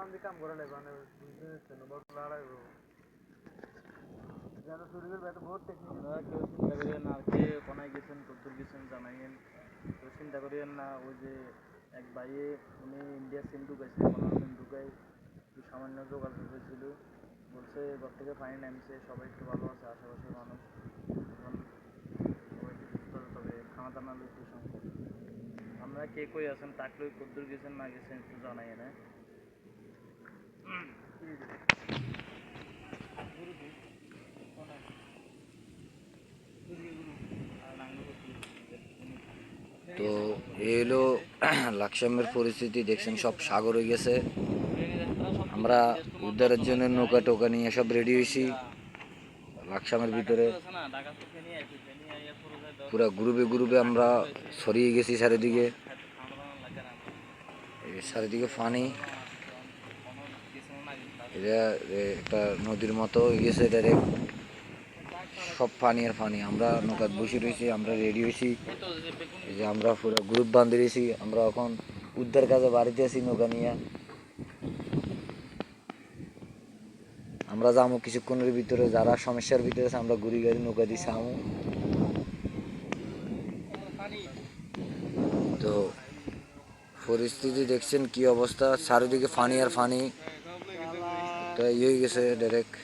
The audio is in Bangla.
আপনারা কেউ চিন্তা করিয়েন না, আর কে কোনায় গেছেন কদ্দুর গেছেন জানাইয়েন। কেউ চিন্তা করিয়েন না। ওই যে এক ভাইয়ে উনি ইন্ডিয়া সিম ঢুকাইছে, কোনোরকম ঢুকাই সামান্য যোগাযোগ হয়েছিল, বলছে ঘর থেকে পানি নামছে, সবাই একটু ভালো আছে, আশেপাশের মানুষ এখন সবাই একটু সুস্থ আছে, তবে খানা দানা একটু সমস্যা। আপনারা কে কই আছেন, তাকলে কদ্দুর গেছেন না গেছেন একটু জানাইয়েন। তো এই হলো লাকসামের পরিস্থিতি। দেখছেন সব সাগর হয়ে গেছে। আমরা উদ্ধারের জন্য নৌকা টোকা নিয়ে সব রেডি হয়েছি। লাকসামের ভিতরে পুরা গ্রুপে গ্রুপে আমরা ছড়িয়ে গেছি চারিদিকে। চারিদিকে পানি, এটা একটা নদীর মতো হয়ে গেছে ডাইরেক্ট, সব পানি আর পানি। আমরা নৌকাত বসে রয়েছি, আমরা রেডি হয়েছি, এই যে আমরা পুরো গ্রুপ বাঁধে রয়েছি। আমরা এখন উদ্ধার কাজে বাড়িতে আছি নৌকা নিয়ে। আমরা যাবো কিছুক্ষণের ভিতরে, যারা সমস্যার ভিতরে আছে আমরা ঘুরি গাড়ি নৌকা দিছি আমু। তো পরিস্থিতি দেখছেন কি অবস্থা, চারিদিকে পানি আর পানি, তো ইয়ে হয়ে গেছে ডাইরেক্ট।